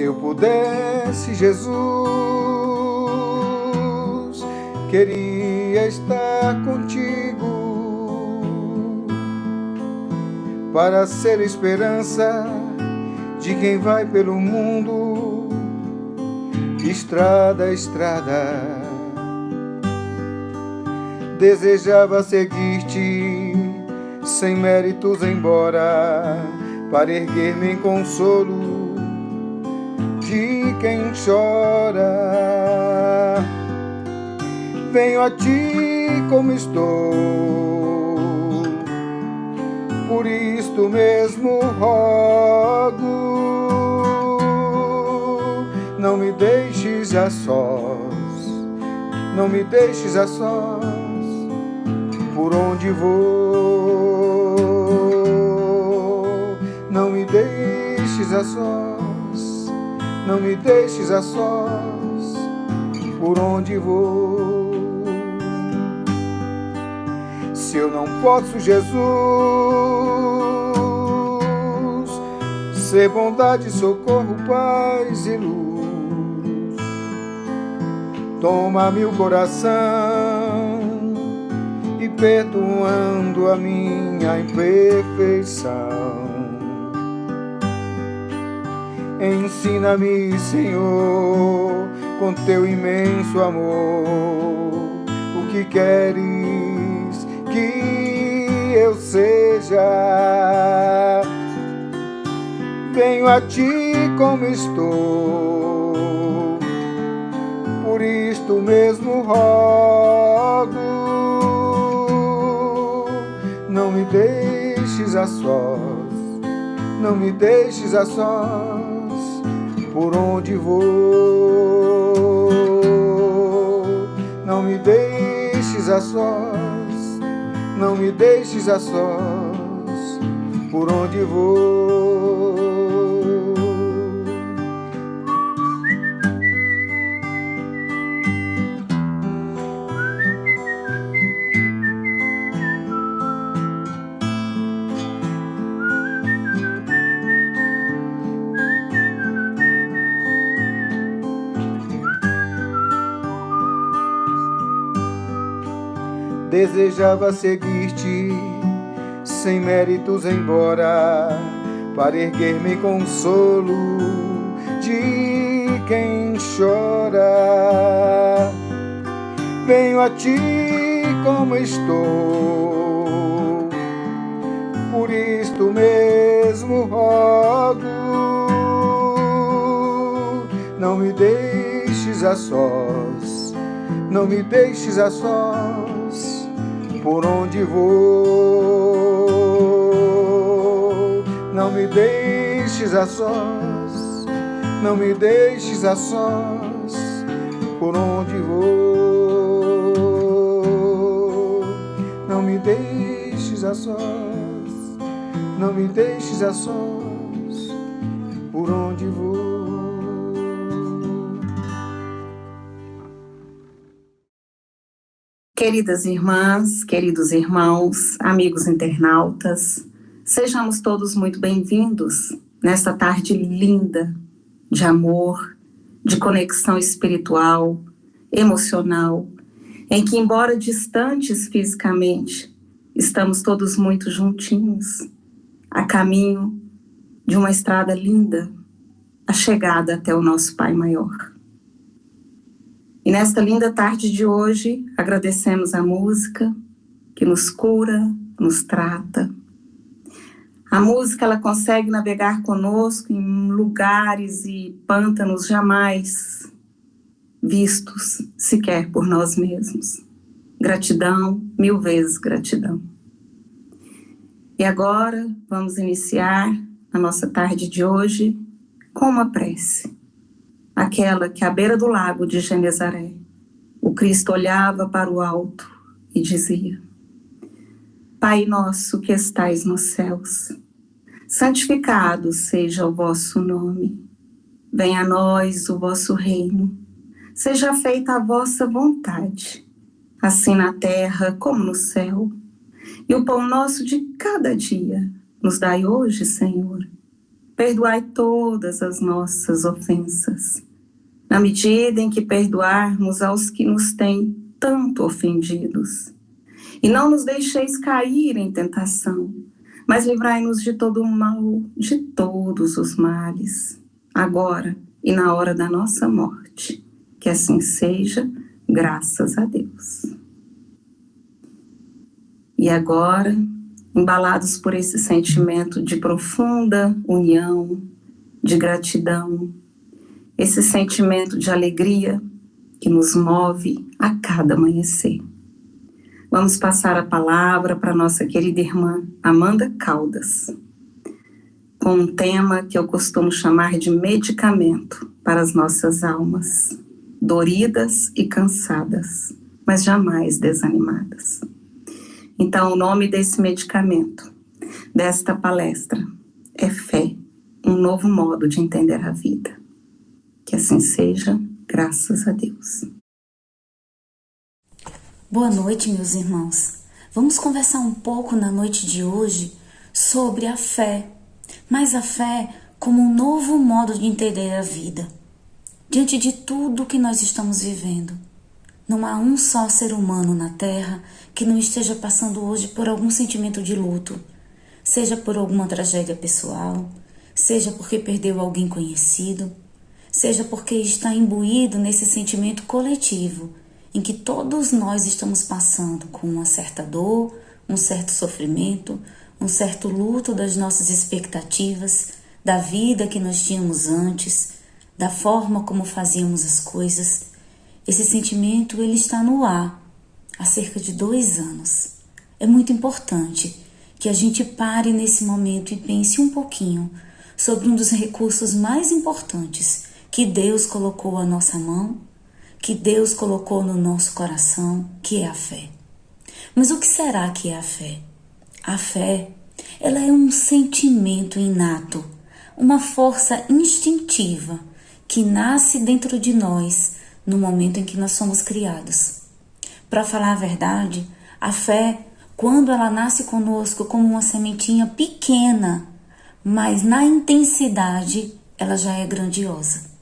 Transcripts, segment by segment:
eu pudesse, Jesus, queria estar contigo, para ser esperança de quem vai pelo mundo, estrada a estrada. Desejava seguir-te sem méritos, embora, para erguer-me em consolo de quem chora. Venho a ti como estou, por isto mesmo rogo, não me deixes a sós, não me deixes a sós, por onde vou. Não me deixes a sós, não me deixes a sós, por onde vou. Se eu não posso, Jesus, ser bondade, socorro, paz e luz, toma-me o coração e perdoando a minha imperfeição, ensina-me, Senhor, com teu imenso amor, o que queres que eu seja. Venho a ti como estou, por isto mesmo rogo, não me deixes a sós, não me deixes a sós, por onde vou. Não me deixes a sós, não me deixes a sós, por onde vou. Desejava seguir-te sem méritos, embora, para erguer-me em consolo de quem chora. Venho a ti como estou, por isto mesmo rogo, não me deixes a sós, não me deixes a sós, por onde vou. Não me deixes a sós, não me deixes a sós, por onde vou. Não me deixes a sós, não me deixes a sós, por onde vou. Queridas irmãs, queridos irmãos, amigos internautas, sejamos todos muito bem-vindos nesta tarde linda de amor, de conexão espiritual, emocional, em que, embora distantes fisicamente, estamos todos muito juntinhos, a caminho de uma estrada linda, a chegada até o nosso Pai Maior. E nesta linda tarde de hoje, agradecemos a música que nos cura, nos trata. A música, ela consegue navegar conosco em lugares e pântanos jamais vistos sequer por nós mesmos. Gratidão, mil vezes gratidão. E agora vamos iniciar a nossa tarde de hoje com uma prece. Aquela que à beira do lago de Genezaré, o Cristo olhava para o alto e dizia: Pai nosso que estais nos céus, santificado seja o vosso nome. Venha a nós o vosso reino. Seja feita a vossa vontade, assim na terra como no céu. E o pão nosso de cada dia nos dai hoje, Senhor. perdoai todas as nossas ofensas, na medida em que perdoarmos aos que nos têm tanto ofendidos. E não nos deixeis cair em tentação, mas livrai-nos de todo o mal, de todos os males, agora e na hora da nossa morte. Que assim seja, graças a Deus. E agora, embalados por esse sentimento de profunda união, de gratidão, esse sentimento de alegria que nos move a cada amanhecer, vamos passar a palavra para nossa querida irmã Amanda Caldas, com um tema que eu costumo chamar de medicamento para as nossas almas, doridas e cansadas, mas jamais desanimadas. Então, o nome desse medicamento, desta palestra, é fé, um novo modo de entender a vida. Que assim seja, graças a Deus. Boa noite, meus irmãos. Vamos conversar um pouco na noite de hoje sobre a fé, mas a fé como um novo modo de entender a vida. Diante de tudo que nós estamos vivendo, não há um só ser humano na Terra que não esteja passando hoje por algum sentimento de luto, seja por alguma tragédia pessoal, seja porque perdeu alguém conhecido, seja porque está imbuído nesse sentimento coletivo em que todos nós estamos passando com uma certa dor, um certo sofrimento, um certo luto das nossas expectativas, da vida que nós tínhamos antes, da forma como fazíamos as coisas. Esse sentimento ele está no ar há cerca de 2 anos. É muito importante que a gente pare nesse momento e pense um pouquinho sobre um dos recursos mais importantes que Deus colocou à nossa mão, que Deus colocou no nosso coração, que é a fé. Mas o que será que é a fé? A fé, ela é um sentimento inato, uma força instintiva que nasce dentro de nós no momento em que nós somos criados. Para falar a verdade, a fé, quando ela nasce conosco como uma sementinha pequena, mas na intensidade ela já é grandiosa.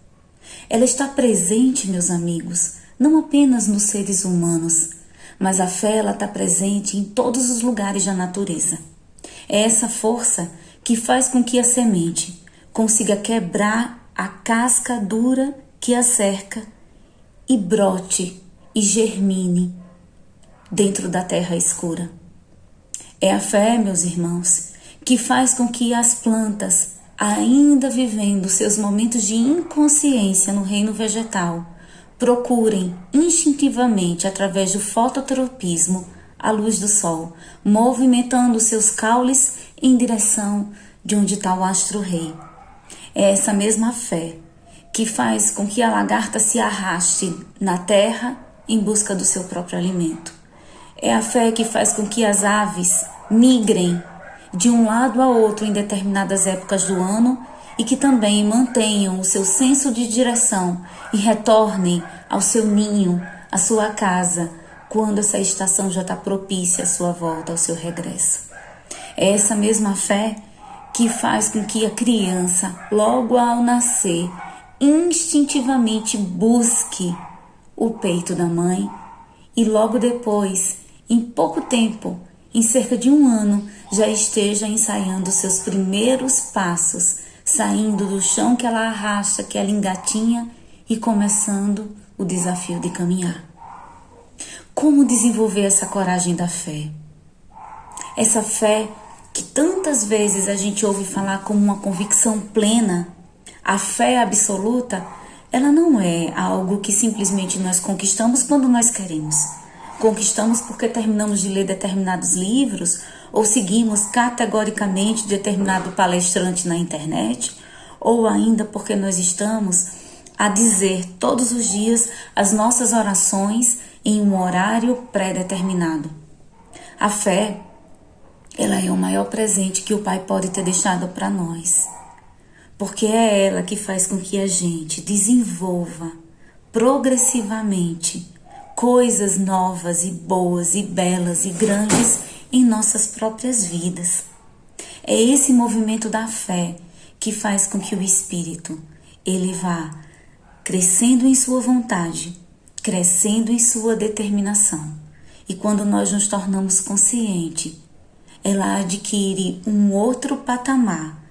Ela está presente, meus amigos, não apenas nos seres humanos, mas a fé ela está presente em todos os lugares da natureza. É essa força que faz com que a semente consiga quebrar a casca dura que a cerca e brote e germine dentro da terra escura. É a fé, meus irmãos, que faz com que as plantas, ainda vivendo seus momentos de inconsciência no reino vegetal, procurem instintivamente, através do fototropismo, a luz do sol, movimentando seus caules em direção de onde está o astro-rei. É essa mesma fé que faz com que a lagarta se arraste na terra em busca do seu próprio alimento. É a fé que faz com que as aves migrem de um lado a outro em determinadas épocas do ano e que também mantenham o seu senso de direção e retornem ao seu ninho, à sua casa, quando essa estação já está propícia à sua volta, ao seu regresso. É essa mesma fé que faz com que a criança, logo ao nascer, instintivamente busque o peito da mãe e logo depois, em pouco tempo, em cerca de 1 ano, já esteja ensaiando seus primeiros passos, saindo do chão que ela arrasta, que ela engatinha e começando o desafio de caminhar. Como desenvolver essa coragem da fé? Essa fé que tantas vezes a gente ouve falar como uma convicção plena, a fé absoluta, ela não é algo que simplesmente nós conquistamos quando nós queremos. Conquistamos porque terminamos de ler determinados livros ou seguimos categoricamente determinado palestrante na internet, ou ainda porque nós estamos a dizer todos os dias as nossas orações em um horário pré-determinado. A fé, ela é o maior presente que o Pai pode ter deixado para nós, porque é ela que faz com que a gente desenvolva progressivamente coisas novas e boas e belas e grandes em nossas próprias vidas. É esse movimento da fé que faz com que o espírito ele vá crescendo em sua vontade, crescendo em sua determinação. E quando nós nos tornamos conscientes, ela adquire um outro patamar,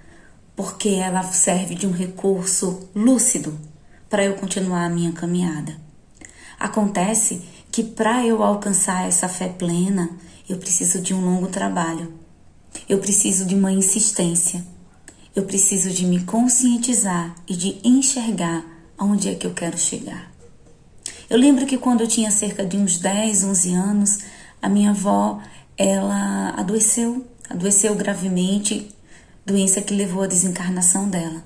porque ela serve de um recurso lúcido para eu continuar a minha caminhada. Acontece que para eu alcançar essa fé plena, eu preciso de um longo trabalho. Eu preciso de uma insistência. Eu preciso de me conscientizar e de enxergar aonde é que eu quero chegar. Eu lembro que quando eu tinha cerca de uns 10, 11 anos, a minha avó, ela adoeceu gravemente, doença que levou à desencarnação dela.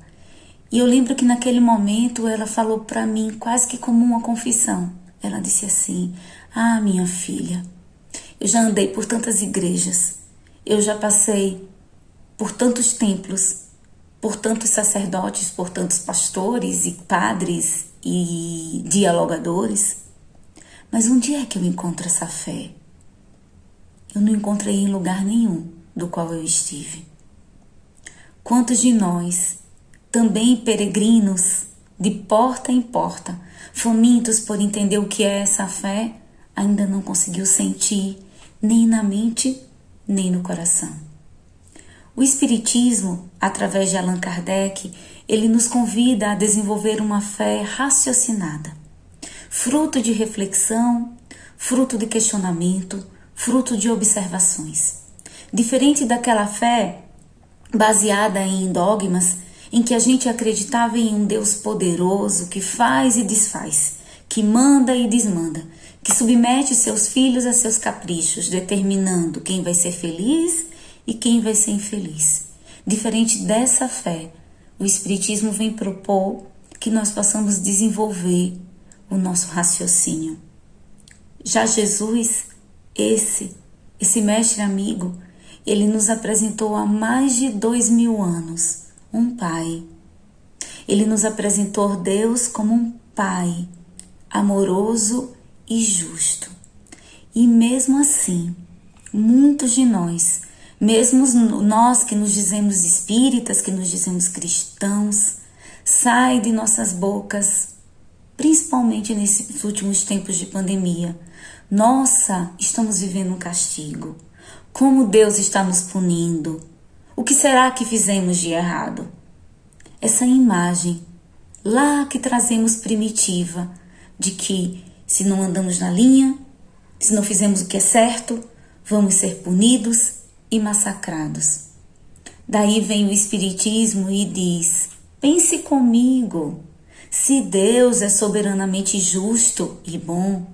E eu lembro que naquele momento ela falou para mim quase que como uma confissão. Ela disse assim: "Ah, minha filha, eu já andei por tantas igrejas, eu já passei por tantos templos, por tantos sacerdotes, por tantos pastores e padres e dialogadores, mas onde é que eu encontro essa fé? Eu não encontrei em lugar nenhum do qual eu estive." Quantos de nós, também peregrinos, de porta em porta, famintos por entender o que é essa fé, ainda não conseguiu sentir, nem na mente, nem no coração. O Espiritismo, através de Allan Kardec, ele nos convida a desenvolver uma fé raciocinada, fruto de reflexão, fruto de questionamento, fruto de observações. Diferente daquela fé baseada em dogmas, em que a gente acreditava em um Deus poderoso que faz e desfaz, que manda e desmanda, que submete seus filhos a seus caprichos, determinando quem vai ser feliz e quem vai ser infeliz. Diferente dessa fé, o Espiritismo vem propor que nós possamos desenvolver o nosso raciocínio. Já Jesus, esse mestre amigo, ele nos apresentou há mais de 2000 anos um Pai. Ele nos apresentou Deus como um Pai amoroso e justo. E mesmo assim, muitos de nós, mesmo nós que nos dizemos espíritas, que nos dizemos cristãos, sai de nossas bocas, principalmente nesses últimos tempos de pandemia: "Nossa, estamos vivendo um castigo. Como Deus está nos punindo. O que será que fizemos de errado?" Essa imagem lá que trazemos primitiva, de que se não andamos na linha, se não fizemos o que é certo, vamos ser punidos e massacrados. Daí vem o Espiritismo e diz: pense comigo, se Deus é soberanamente justo e bom,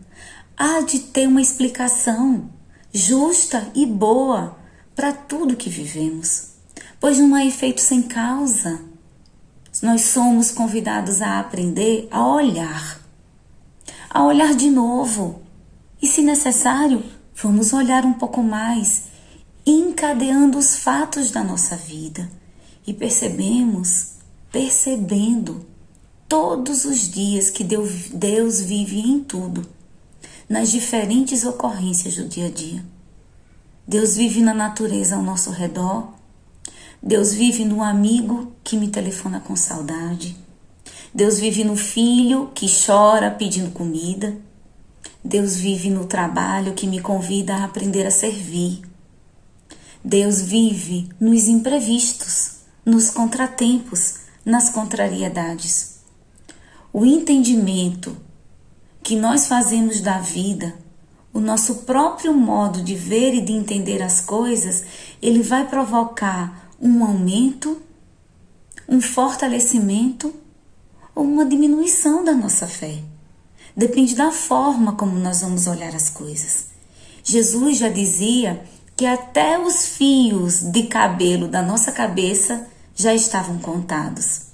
há de ter uma explicação justa e boa para tudo que vivemos, pois não há efeito sem causa. Nós somos convidados a aprender a olhar de novo, e se necessário, vamos olhar um pouco mais, encadeando os fatos da nossa vida e percebendo todos os dias que Deus vive em tudo, nas diferentes ocorrências do dia a dia. Deus vive na natureza ao nosso redor. Deus vive no amigo que me telefona com saudade. Deus vive no filho que chora pedindo comida. Deus vive no trabalho que me convida a aprender a servir. Deus vive nos imprevistos, nos contratempos, nas contrariedades. O entendimento que nós fazemos da vida, o nosso próprio modo de ver e de entender as coisas, ele vai provocar um aumento, um fortalecimento ou uma diminuição da nossa fé. Depende da forma como nós vamos olhar as coisas. Jesus já dizia que até os fios de cabelo da nossa cabeça já estavam contados.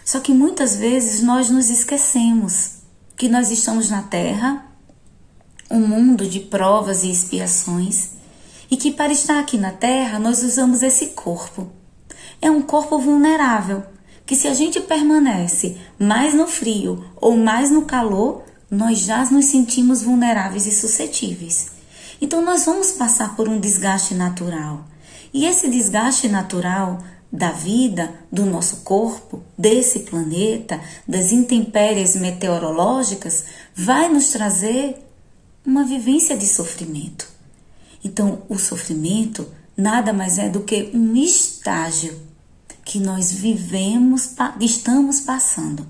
Só que muitas vezes nós nos esquecemos que nós estamos na Terra, um mundo de provas e expiações, e que para estar aqui na Terra nós usamos esse corpo. É um corpo vulnerável, que se a gente permanece mais no frio ou mais no calor, nós já nos sentimos vulneráveis e suscetíveis. Então nós vamos passar por um desgaste natural. E esse desgaste natural da vida, do nosso corpo, desse planeta, das intempéries meteorológicas, vai nos trazer uma vivência de sofrimento. Então, o sofrimento nada mais é do que um estágio que nós estamos passando.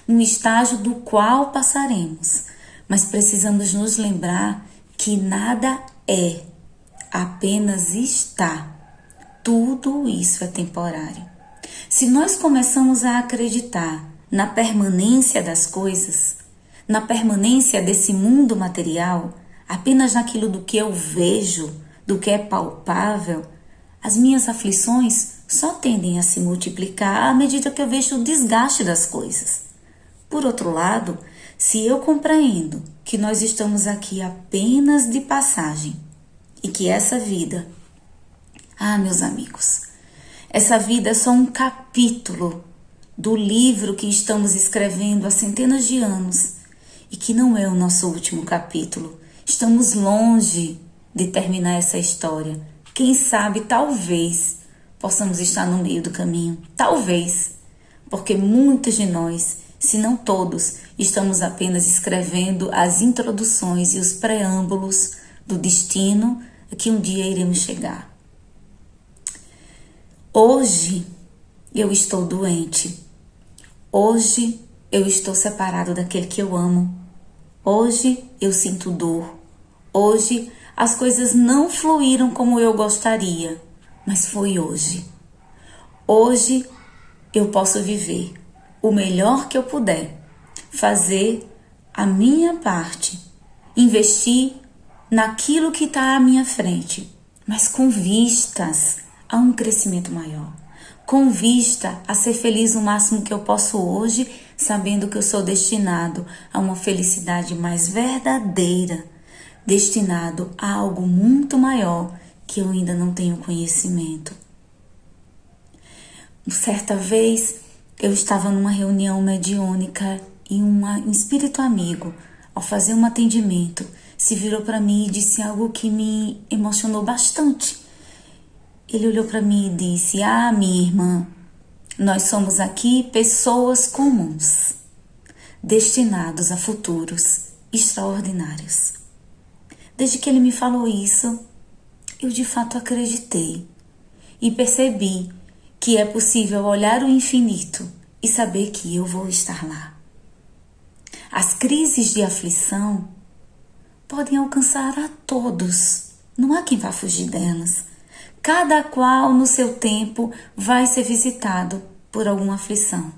Um estágio do qual passaremos. Mas precisamos nos lembrar que nada é, apenas está. Tudo isso é temporário. Se nós começamos a acreditar na permanência das coisas, na permanência desse mundo material, apenas naquilo do que eu vejo, do que é palpável, as minhas aflições só tendem a se multiplicar à medida que eu vejo o desgaste das coisas. Por outro lado, se eu compreendo que nós estamos aqui apenas de passagem e que essa vida, meus amigos, essa vida é só um capítulo do livro que estamos escrevendo há centenas de anos e que não é o nosso último capítulo. Estamos longe de terminar essa história. Quem sabe, talvez, possamos estar no meio do caminho. Talvez, porque muitos de nós, se não todos, estamos apenas escrevendo as introduções e os preâmbulos do destino a que um dia iremos chegar. Hoje eu estou doente. Hoje eu estou separado daquele que eu amo. Hoje eu sinto dor. Hoje as coisas não fluíram como eu gostaria, mas foi hoje. Hoje eu posso viver o melhor que eu puder, fazer a minha parte, investir naquilo que está à minha frente, mas com vistas a um crescimento maior, com vista a ser feliz o máximo que eu posso hoje, sabendo que eu sou destinado a uma felicidade mais verdadeira, destinado a algo muito maior que eu ainda não tenho conhecimento. Certa vez eu estava numa reunião mediúnica e um espírito amigo, ao fazer um atendimento, se virou para mim e disse algo que me emocionou bastante. Ele olhou para mim e disse: minha irmã, nós somos aqui pessoas comuns, destinados a futuros extraordinários. Desde que ele me falou isso, eu de fato acreditei e percebi que é possível olhar o infinito e saber que eu vou estar lá. As crises de aflição podem alcançar a todos, não há quem vá fugir delas. Cada qual no seu tempo vai ser visitado por alguma aflição.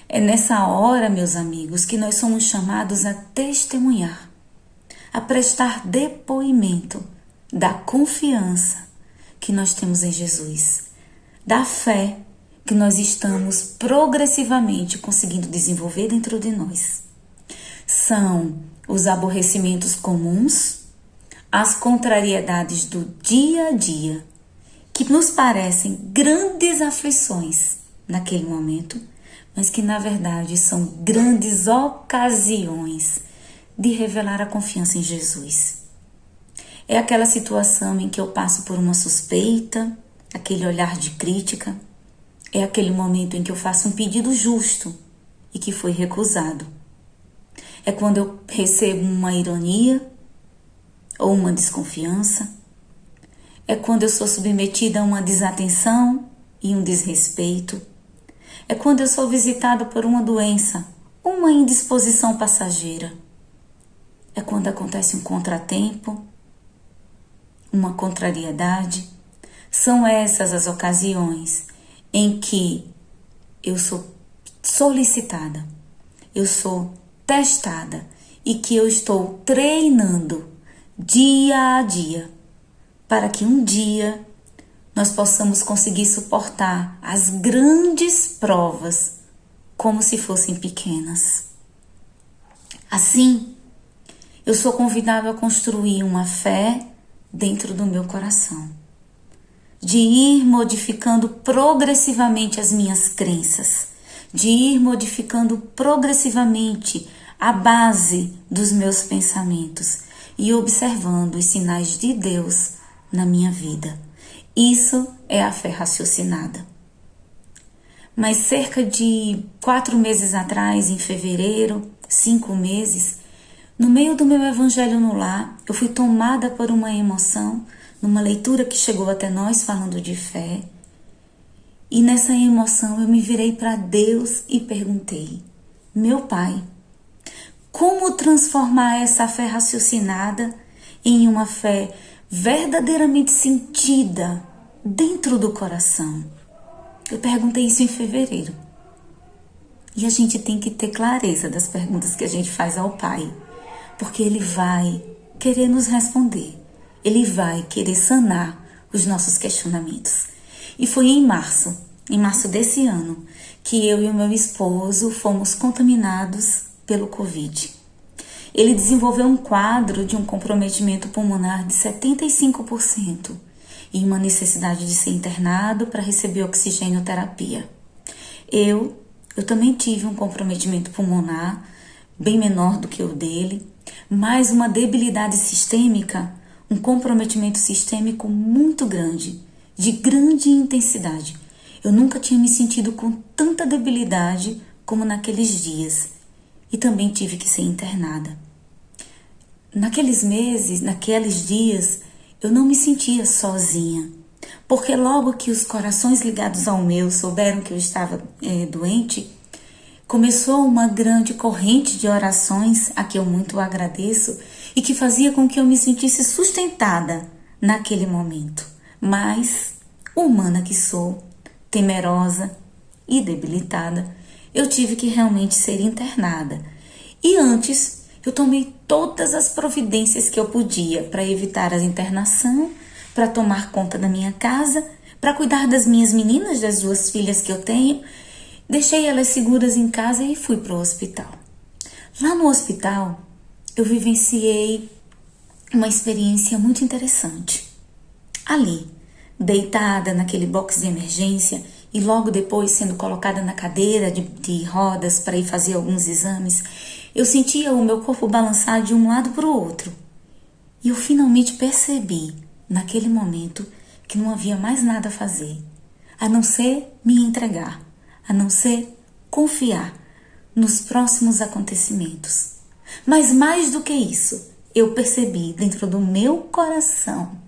É nessa hora, meus amigos, que nós somos chamados a testemunhar, a prestar depoimento da confiança que nós temos em Jesus, da fé que nós estamos progressivamente conseguindo desenvolver dentro de nós. São os aborrecimentos comuns, as contrariedades do dia a dia, que nos parecem grandes aflições naquele momento, mas que na verdade são grandes ocasiões de revelar a confiança em Jesus. É aquela situação em que eu passo por uma suspeita, aquele olhar de crítica, é aquele momento em que eu faço um pedido justo e que foi recusado. É quando eu recebo uma ironia ou uma desconfiança. É quando eu sou submetida a uma desatenção e um desrespeito. É quando eu sou visitada por uma doença, uma indisposição passageira. É quando acontece um contratempo, uma contrariedade. São essas as ocasiões em que eu sou solicitada, eu sou testada e que eu estou treinando dia a dia para que um dia nós possamos conseguir suportar as grandes provas como se fossem pequenas. Assim, eu sou convidado a construir uma fé dentro do meu coração, de ir modificando progressivamente as minhas crenças, de ir modificando progressivamente a base dos meus pensamentos e observando os sinais de Deus na minha vida. Isso é a fé raciocinada. mas cerca de 4 meses atrás, em fevereiro, 5 meses, no meio do meu evangelho no lar, eu fui tomada por uma emoção, numa leitura que chegou até nós falando de fé. E nessa emoção eu me virei para Deus e perguntei: meu Pai, como transformar essa fé raciocinada em uma fé verdadeiramente sentida dentro do coração? Eu perguntei isso em fevereiro. E a gente tem que ter clareza das perguntas que a gente faz ao Pai, porque Ele vai querer nos responder. Ele vai querer sanar os nossos questionamentos. E foi em março desse ano, que eu e o meu esposo fomos contaminados pelo Covid. Ele desenvolveu um quadro de um comprometimento pulmonar de 75% e uma necessidade de ser internado para receber oxigenoterapia. Eu também tive um comprometimento pulmonar bem menor do que o dele, mas uma debilidade sistêmica, um comprometimento sistêmico muito grande, de grande intensidade. Eu nunca tinha me sentido com tanta debilidade como naqueles dias e também tive que ser internada. Naqueles meses, naqueles dias, eu não me sentia sozinha, porque logo que os corações ligados ao meu souberam que eu estava doente, começou uma grande corrente de orações, a que eu muito agradeço, e que fazia com que eu me sentisse sustentada naquele momento. Mas, humana que sou, temerosa e debilitada, eu tive que realmente ser internada. E antes, eu tomei todas as providências que eu podia para evitar a internação, para tomar conta da minha casa, para cuidar das minhas meninas, das 2 filhas que eu tenho. Deixei elas seguras em casa e fui para o hospital. Lá no hospital, eu vivenciei uma experiência muito interessante. Ali, deitada naquele box de emergência e logo depois sendo colocada na cadeira de rodas para ir fazer alguns exames, eu sentia o meu corpo balançar de um lado para o outro. E eu finalmente percebi, naquele momento, que não havia mais nada a fazer, a não ser me entregar, a não ser confiar nos próximos acontecimentos. Mas mais do que isso, eu percebi dentro do meu coração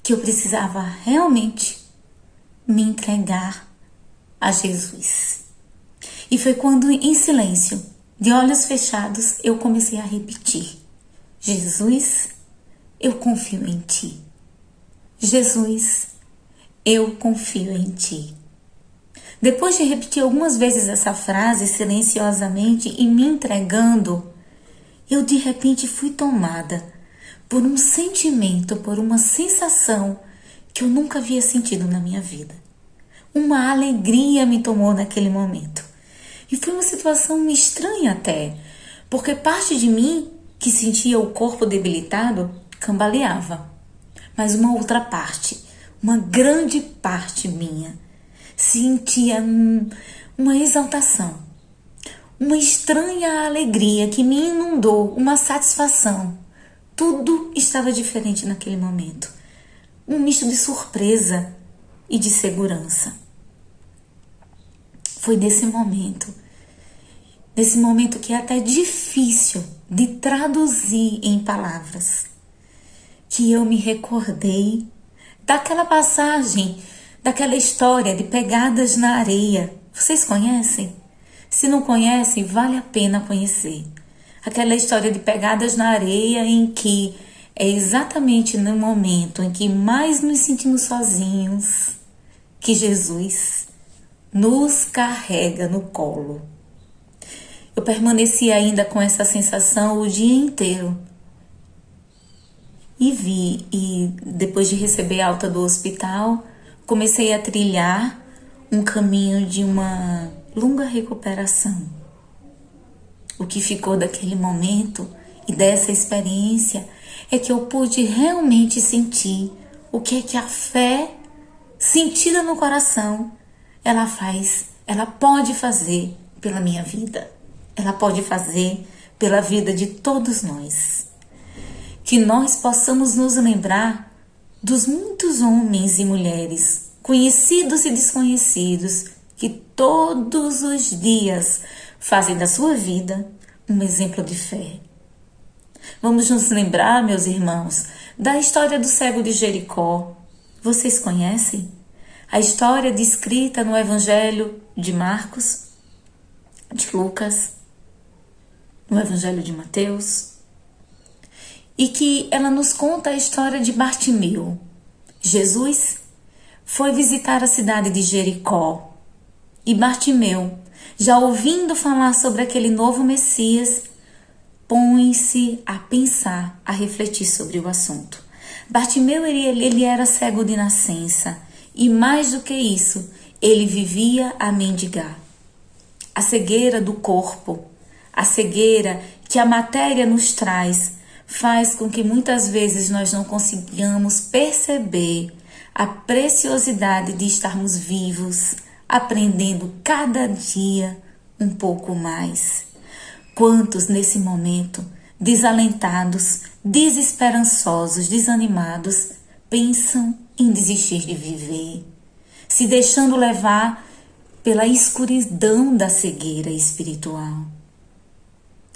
que eu precisava realmente me entregar a Jesus. E foi quando, em silêncio, de olhos fechados, eu comecei a repetir: Jesus, eu confio em Ti. Jesus, eu confio em Ti. Depois de repetir algumas vezes essa frase silenciosamente e me entregando, eu de repente fui tomada por um sentimento, por uma sensação que eu nunca havia sentido na minha vida. Uma alegria me tomou naquele momento. E foi uma situação estranha até, porque parte de mim, que sentia o corpo debilitado, cambaleava. Mas uma outra parte, uma grande parte minha, sentia uma exaltação, uma estranha alegria que me inundou, uma satisfação. Tudo estava diferente naquele momento. Um misto de surpresa e de segurança. Foi nesse momento que é até difícil de traduzir em palavras, que eu me recordei daquela passagem, daquela história de pegadas na areia. Vocês conhecem? Se não conhecem, vale a pena conhecer. Aquela história de pegadas na areia em que é exatamente no momento em que mais nos sentimos sozinhos que Jesus nos carrega no colo. Eu permaneci ainda com essa sensação o dia inteiro. E depois de receber alta do hospital, comecei a trilhar um caminho de uma longa recuperação. O que ficou daquele momento e dessa experiência é que eu pude realmente sentir o que é que a fé, sentida no coração, ela pode fazer pela minha vida. Ela pode fazer pela vida de todos nós. Que nós possamos nos lembrar dos muitos homens e mulheres, conhecidos e desconhecidos, que todos os dias fazem da sua vida um exemplo de fé. Vamos nos lembrar, meus irmãos, da história do cego de Jericó. Vocês conhecem? A história descrita no Evangelho de Marcos, de Lucas, no Evangelho de Mateus, e que ela nos conta a história de Bartimeu. Jesus foi visitar a cidade de Jericó e Bartimeu, já ouvindo falar sobre aquele novo Messias, põe-se a pensar, a refletir sobre o assunto. Bartimeu, ele era cego de nascença e mais do que isso, ele vivia a mendigar. A cegueira do corpo, a cegueira que a matéria nos traz, faz com que muitas vezes nós não consigamos perceber a preciosidade de estarmos vivos, aprendendo cada dia um pouco mais. Quantos nesse momento, desalentados, desesperançosos, desanimados, pensam em desistir de viver, se deixando levar pela escuridão da cegueira espiritual,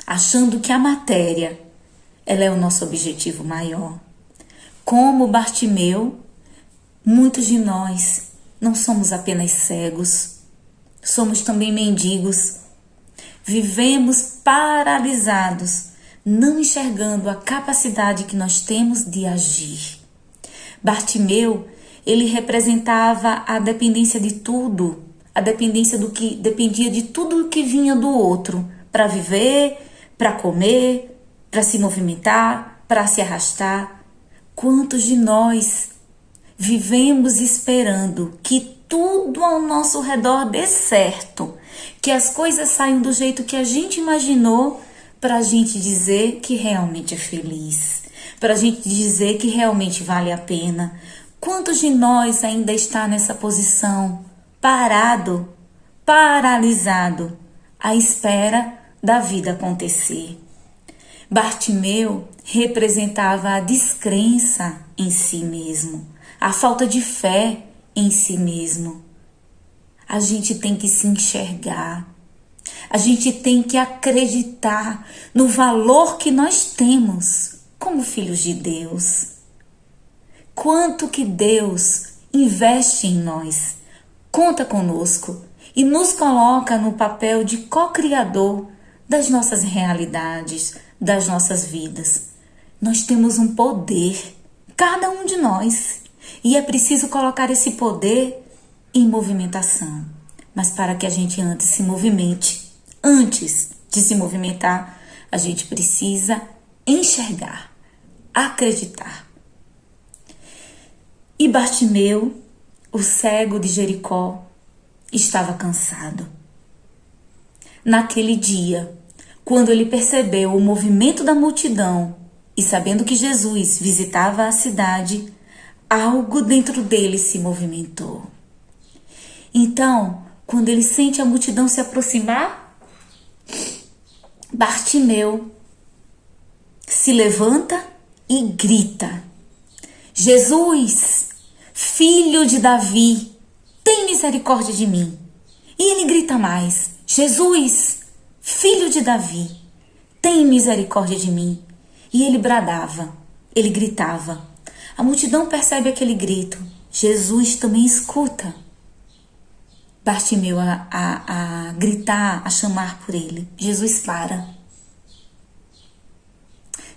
achando que a matéria, ela é o nosso objetivo maior. Como Bartimeu, muitos de nós não somos apenas cegos, somos também mendigos. Vivemos paralisados, não enxergando a capacidade que nós temos de agir. Bartimeu, ele representava a dependência de tudo, a dependência do que dependia de tudo que vinha do outro, para viver, para comer, para se movimentar, para se arrastar. Quantos de nós vivemos esperando que tudo ao nosso redor dê certo, que as coisas saiam do jeito que a gente imaginou, para a gente dizer que realmente é feliz, para a gente dizer que realmente vale a pena. Quantos de nós ainda está nessa posição, parado, paralisado, à espera da vida acontecer? Bartimeu representava a descrença em si mesmo, a falta de fé em si mesmo. A gente tem que se enxergar, a gente tem que acreditar no valor que nós temos como filhos de Deus. Quanto que Deus investe em nós, conta conosco e nos coloca no papel de co-criador das nossas realidades, das nossas vidas. Nós temos um poder, cada um de nós, e é preciso colocar esse poder em movimentação. Mas para que a gente antes se movimente, antes de se movimentar, a gente precisa enxergar, acreditar. E Bartimeu, o cego de Jericó, estava cansado. Naquele dia, quando ele percebeu o movimento da multidão e sabendo que Jesus visitava a cidade, algo dentro dele se movimentou. Então, quando ele sente a multidão se aproximar, Bartimeu se levanta e grita: Jesus, filho de Davi, tem misericórdia de mim. E ele grita mais: Jesus, filho de Davi, tem misericórdia de mim. E ele bradava, ele gritava. A multidão percebe aquele grito. Jesus também escuta Bartimeu a gritar, a chamar por ele. Jesus para.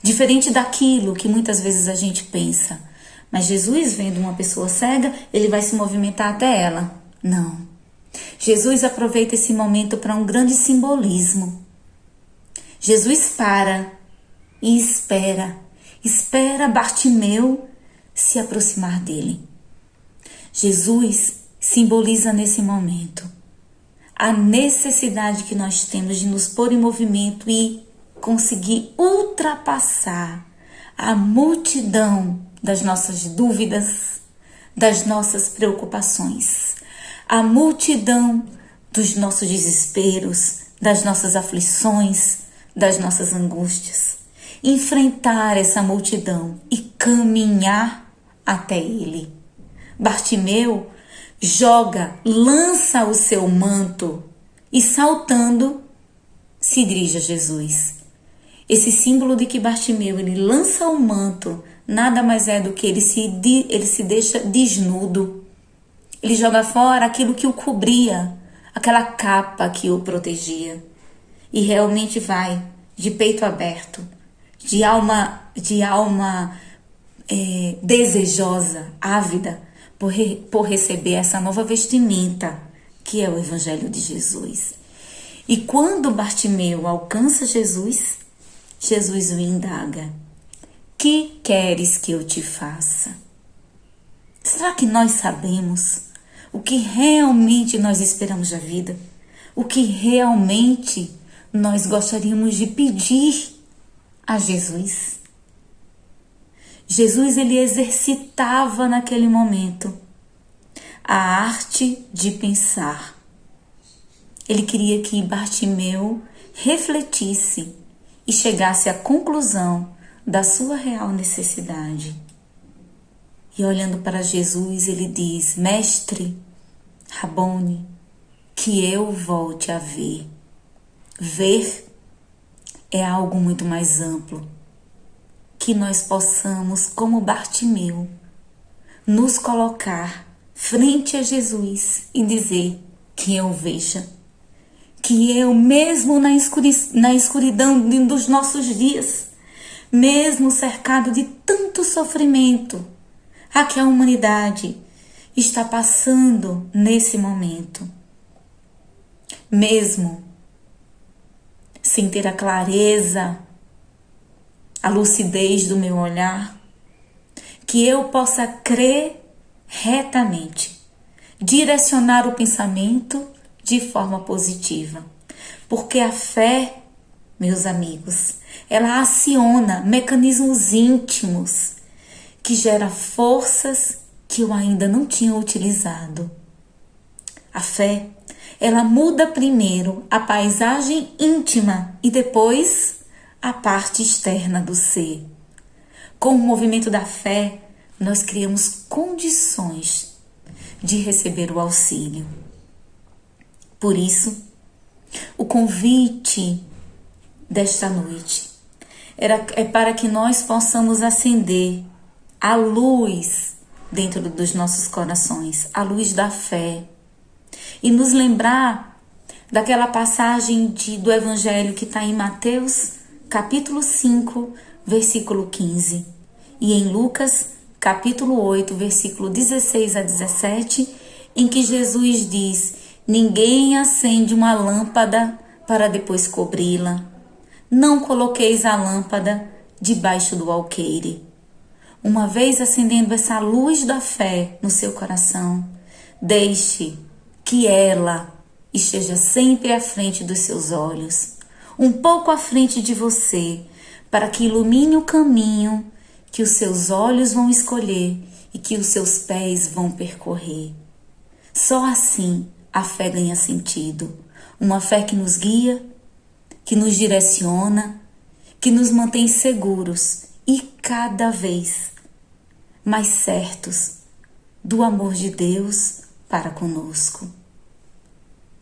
Diferente daquilo que muitas vezes a gente pensa. Mas Jesus, vendo uma pessoa cega, ele vai se movimentar até ela. Não. Jesus aproveita esse momento para um grande simbolismo. Jesus para e espera Bartimeu se aproximar dele. Jesus simboliza nesse momento a necessidade que nós temos de nos pôr em movimento e conseguir ultrapassar a multidão das nossas dúvidas, das nossas preocupações, a multidão dos nossos desesperos, das nossas aflições, das nossas angústias. Enfrentar essa multidão e caminhar até ele. Bartimeu lança o seu manto e saltando se dirige a Jesus. Esse símbolo de que Bartimeu, ele lança o manto, nada mais é do que ele se deixa desnudo. Ele joga fora aquilo que o cobria, aquela capa que o protegia. E realmente vai de peito aberto, de alma desejosa, ávida, por receber essa nova vestimenta que é o Evangelho de Jesus. E quando Bartimeu alcança Jesus, Jesus o indaga: que queres que eu te faça? Será que nós sabemos o que realmente nós esperamos da vida? O que realmente nós gostaríamos de pedir a Jesus? Jesus, ele exercitava naquele momento a arte de pensar. Ele queria que Bartimeu refletisse e chegasse à conclusão da sua real necessidade. E olhando para Jesus, ele diz: Mestre, Rabone, que eu volte a ver. Ver é algo muito mais amplo. Que nós possamos, como Bartimeu, nos colocar frente a Jesus e dizer: que eu veja. Que eu, mesmo na escuridão dos nossos dias, mesmo cercado de tanto sofrimento, a que a humanidade está passando nesse momento, mesmo sem ter a clareza, a lucidez do meu olhar, que eu possa crer retamente, direcionar o pensamento de forma positiva. Porque a fé, meus amigos, ela aciona mecanismos íntimos que gera forças que eu ainda não tinha utilizado. A fé, ela muda primeiro a paisagem íntima e depois a parte externa do ser. Com o movimento da fé, nós criamos condições de receber o auxílio. Por isso, o convite desta noite é para que nós possamos acender a luz dentro dos nossos corações, a luz da fé, e nos lembrar daquela passagem do Evangelho que está em Mateus, capítulo 5, versículo 15, e em Lucas, capítulo 8, versículo 16 a 17, em que Jesus diz: ninguém acende uma lâmpada para depois cobri-la. Não coloqueis a lâmpada debaixo do alqueire. Uma vez acendendo essa luz da fé no seu coração, deixe que ela esteja sempre à frente dos seus olhos, um pouco à frente de você, para que ilumine o caminho que os seus olhos vão escolher e que os seus pés vão percorrer. Só assim a fé ganha sentido. Uma fé que nos guia, que nos direciona, que nos mantém seguros e cada vez mais certos do amor de Deus para conosco.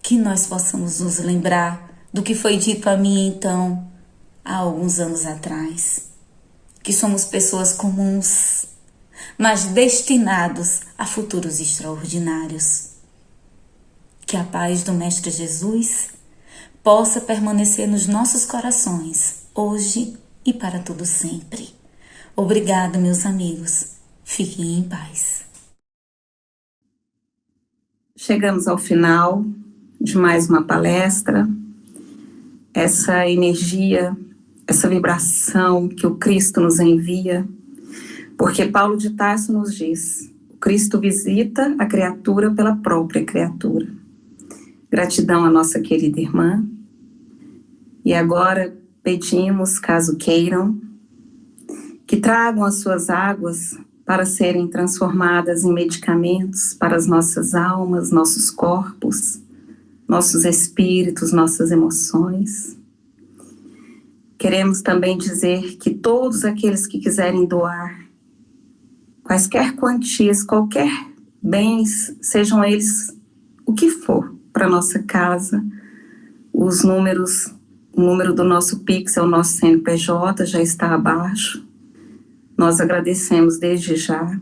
Que nós possamos nos lembrar do que foi dito a mim então, há alguns anos atrás. Que somos pessoas comuns, mas destinados a futuros extraordinários. Que a paz do Mestre Jesus possa permanecer nos nossos corações, hoje e para todo sempre. Obrigada, meus amigos. Fiquem em paz. Chegamos ao final de mais uma palestra. Essa energia, essa vibração que o Cristo nos envia, porque Paulo de Tarso nos diz: o Cristo visita a criatura pela própria criatura. Gratidão à nossa querida irmã. E agora pedimos, caso queiram, que tragam as suas águas para serem transformadas em medicamentos para as nossas almas, nossos corpos, nossos espíritos, nossas emoções. Queremos também dizer que todos aqueles que quiserem doar quaisquer quantias, qualquer bens, sejam eles o que for, para nossa casa. Os números, o número do nosso Pix é o nosso CNPJ, já está abaixo. Nós agradecemos desde já,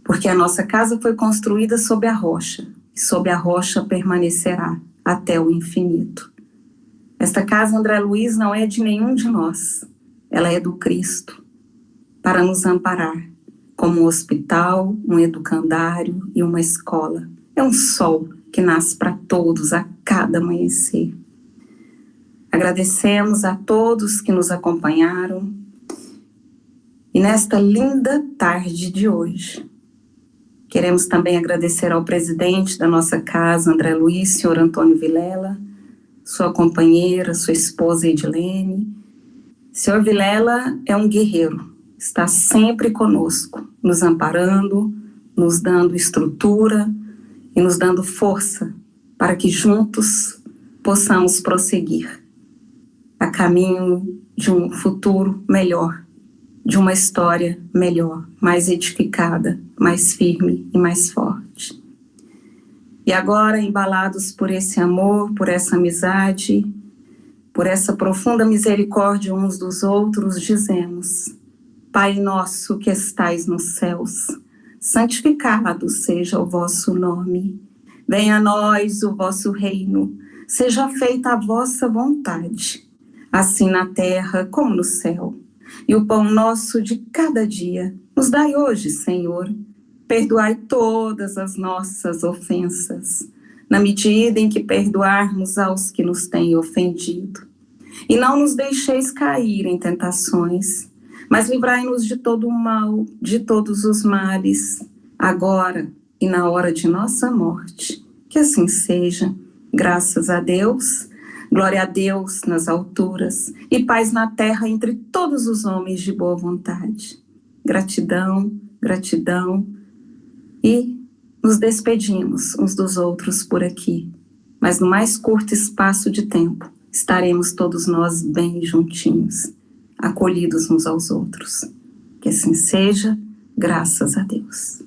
porque a nossa casa foi construída sob a rocha, e sob a rocha permanecerá até o infinito. Esta casa, André Luiz, não é de nenhum de nós, ela é do Cristo, para nos amparar, como um hospital, um educandário e uma escola. É um sol que nasce para todos a cada amanhecer. Agradecemos a todos que nos acompanharam e nesta linda tarde de hoje, queremos também agradecer ao presidente da nossa casa, André Luiz, senhor Antônio Vilela, sua companheira, sua esposa Edilene. Senhor Vilela é um guerreiro, está sempre conosco, nos amparando, nos dando estrutura e nos dando força para que juntos possamos prosseguir a caminho de um futuro melhor, de uma história melhor, mais edificada, mais firme e mais forte. E agora, embalados por esse amor, por essa amizade, por essa profunda misericórdia uns dos outros, dizemos: Pai nosso que estais nos céus, santificado seja o vosso nome. Venha a nós o vosso reino, seja feita a vossa vontade, assim na terra como no céu. E o pão nosso de cada dia nos dai hoje, Senhor. Perdoai todas as nossas ofensas, na medida em que perdoarmos aos que nos têm ofendido. E não nos deixeis cair em tentações, mas livrai-nos de todo o mal, de todos os males, agora e na hora de nossa morte. Que assim seja, graças a Deus. Glória a Deus nas alturas e paz na terra entre todos os homens de boa vontade. Gratidão, gratidão. E nos despedimos uns dos outros por aqui. Mas no mais curto espaço de tempo, estaremos todos nós bem juntinhos, acolhidos uns aos outros. Que assim seja, graças a Deus.